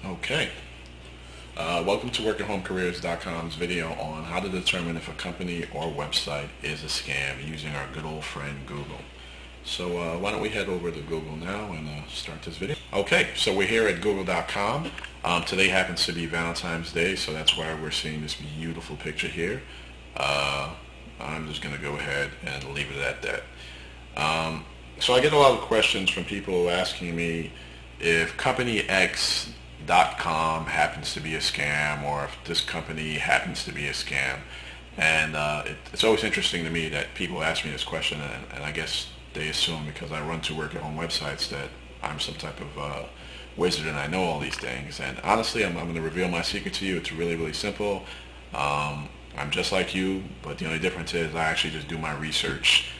Okay. Welcome to WorkAtHomeCareers.com's video on how to determine if a company or website is a scam using our good old friend Google. So why don't we head over to Google now and start this video. Okay, so we're here at Google.com. Today happens to be Valentine's Day, so that's why we're seeing this beautiful picture here. I'm just going to go ahead and leave it at that. So I get a lot of questions from people asking me if company X.com happens to be a scam, or if this company happens to be a scam. And it's always interesting to me that people ask me this question, and I guess they assume because I run two work-at-home websites that I'm some type of wizard and I know all these things. And honestly, I'm going to reveal my secret to you. It's really, really simple. I'm just like you, but the only difference is I actually just do my research.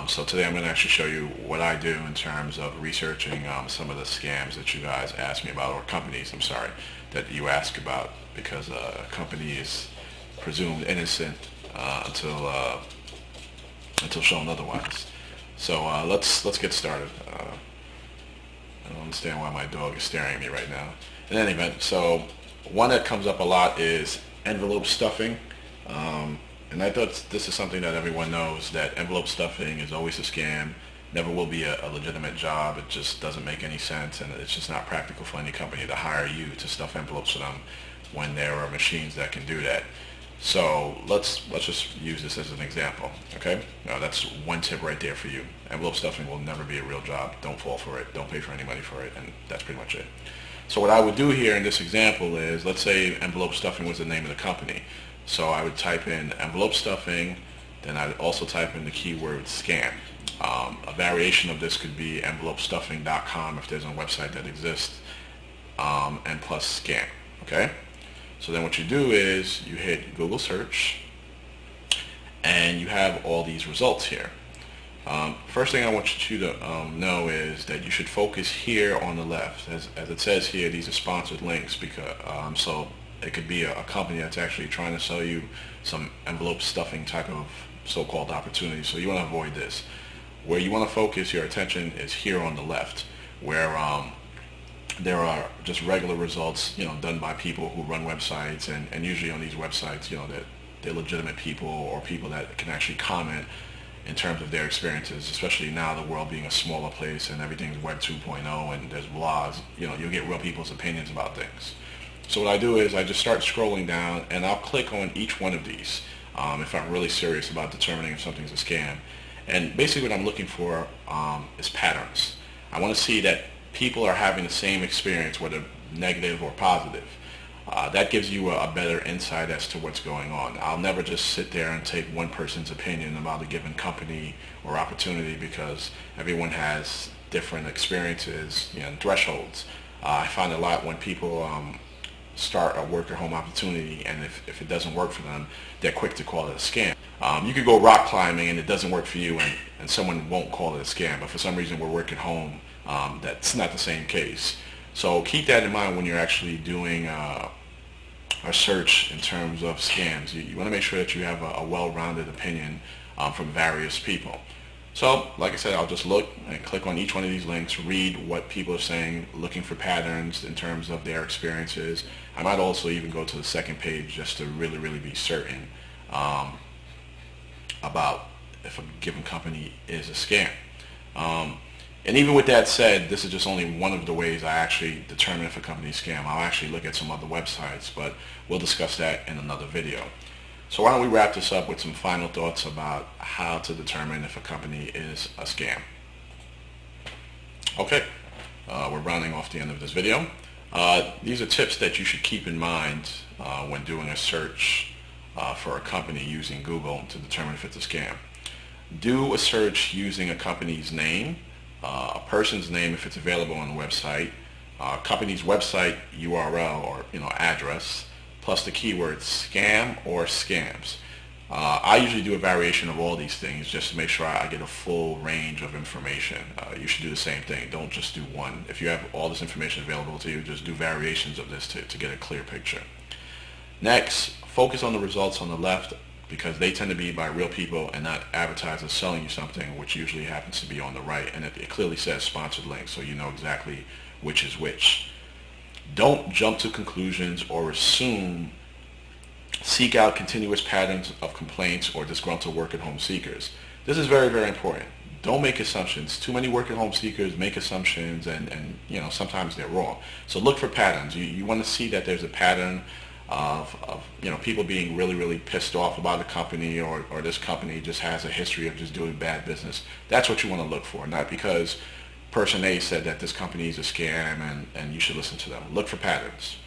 So today I'm going to actually show you what I do in terms of researching some of the scams that you guys ask me about, or companies, I'm sorry, that you ask about, because a company is presumed innocent until shown otherwise. So let's get started. I don't understand why my dog is staring at me right now. In any event, so one that comes up a lot is envelope stuffing. And I thought this is something that everyone knows, that envelope stuffing is always a scam, never will be a legitimate job. It just doesn't make any sense, and it's just not practical for any company to hire you to stuff envelopes for them when there are machines that can do that. So let's just use this as an example, okay? Now that's one tip right there for you. Envelope stuffing will never be a real job. Don't fall for it. Don't pay for any money for it, and that's pretty much it. So what I would do here in this example is, let's say envelope stuffing was the name of the company. So I would type in envelope stuffing, then I'd also type in the keyword scam. A variation of this could be envelopestuffing.com if there's a website that exists, and plus scam, okay? So then what you do is you hit Google search, and you have all these results here. First thing I want you to know is that you should focus here on the left. As it says here, these are sponsored links, because so it could be a company that's actually trying to sell you some envelope stuffing type of so-called opportunity. So you want to avoid this. Where you want to focus your attention is here on the left, where there are just regular results, done by people who run websites, and usually on these websites, that they're legitimate people, or people that can actually comment in terms of their experiences, especially now the world being a smaller place and everything's Web 2.0 and there's blogs. You'll get real people's opinions about things. So what I do is I just start scrolling down, and I'll click on each one of these if I'm really serious about determining if something's a scam. And basically what I'm looking for is patterns. I want to see that people are having the same experience, whether negative or positive. That gives you a better insight as to what's going on. I'll never just sit there and take one person's opinion about a given company or opportunity, because everyone has different experiences and thresholds. I find a lot when people start a work or home opportunity, and if it doesn't work for them, they're quick to call it a scam. You could go rock climbing and it doesn't work for you, and someone won't call it a scam, but for some reason we're working home, that's not the same case. So keep that in mind when you're actually doing a search in terms of scams. You want to make sure that you have a well-rounded opinion from various people. So, like I said, I'll just look and click on each one of these links, read what people are saying, looking for patterns in terms of their experiences. I might also even go to the second page just to really, really be certain about if a given company is a scam. And even with that said, this is just only one of the ways I actually determine if a company is a scam. I'll actually look at some other websites, but we'll discuss that in another video. So why don't we wrap this up with some final thoughts about how to determine if a company is a scam. Okay, we're rounding off the end of this video. These are tips that you should keep in mind when doing a search for a company using Google to determine if it's a scam. Do a search using a company's name, a person's name if it's available on the website, company's website URL or address, plus the keywords scam or scams. I usually do a variation of all these things just to make sure I get a full range of information. You should do the same thing. Don't just do one. If you have all this information available to you, just do variations of this to get a clear picture. Next, focus on the results on the left, because they tend to be by real people and not advertisers selling you something, which usually happens to be on the right, and it clearly says sponsored links, so you know exactly which is which. Don't jump to conclusions or assume. Seek out continuous patterns of complaints or disgruntled work-at-home seekers. This is very, very important. Don't make assumptions. Too many work-at-home seekers make assumptions, and sometimes they're wrong. So look for patterns. You want to see that there's a pattern of people being really, really pissed off about a company, or this company just has a history of just doing bad business. That's what you want to look for, not because person A said that this company is a scam and you should listen to them. Look for patterns.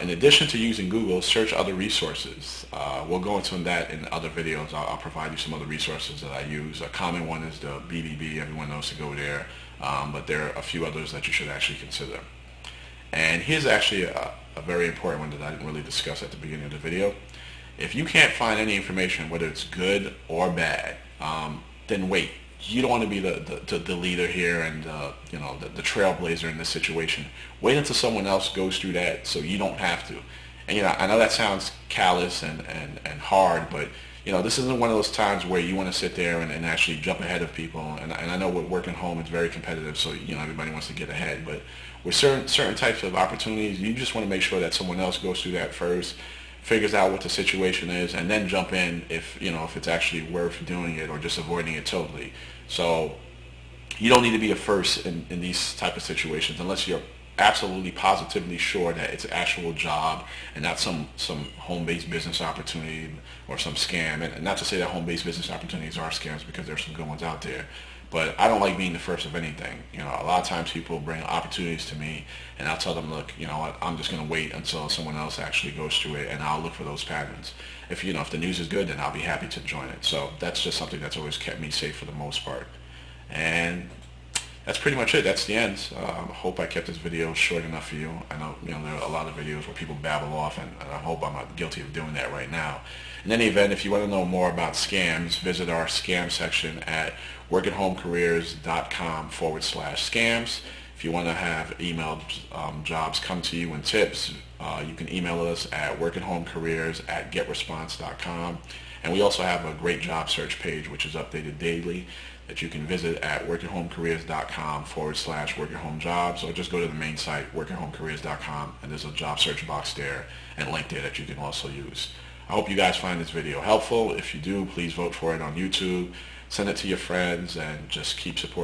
In addition to using Google, search other resources. We'll go into that in other videos. I'll provide you some other resources that I use. A common one is the BBB. Everyone knows to go there. But there are a few others that you should actually consider. And here's actually a very important one that I didn't really discuss at the beginning of the video. If you can't find any information, whether it's good or bad, then wait. You don't want to be the leader here and the trailblazer in this situation. Wait until someone else goes through that so you don't have to. And I know that sounds callous and hard, but this isn't one of those times where you want to sit there and actually jump ahead of people. And I know with working home it's very competitive, so everybody wants to get ahead. But with certain types of opportunities, you just want to make sure that someone else goes through that first, figures out what the situation is, and then jump in if it's actually worth doing it or just avoiding it totally. So you don't need to be a first in these type of situations unless you're absolutely positively sure that it's an actual job and not some home-based business opportunity or some scam. And not to say that home-based business opportunities are scams, because there's some good ones out there. But I don't like being the first of anything. A lot of times people bring opportunities to me, and I'll tell them, look, what, I'm just going to wait until someone else actually goes through it, and I'll look for those patterns. If if the news is good, then I'll be happy to join it. So that's just something that's always kept me safe for the most part. And that's pretty much it. That's the end. I hope I kept this video short enough for you. I know there are a lot of videos where people babble off, and I hope I'm not guilty of doing that right now. In any event, if you want to know more about scams, visit our scam section at workathomecareers.com/scams. If you want to have email jobs come to you and tips, you can email us at workathomecareers@getresponse.com. And we also have a great job search page, which is updated daily, that you can visit at workathomecareers.com/workathomejobs, or just go to the main site, workathomecareers.com, and there's a job search box there and link there that you can also use. I hope you guys find this video helpful. If you do, please vote for it on YouTube, send it to your friends, and just keep supporting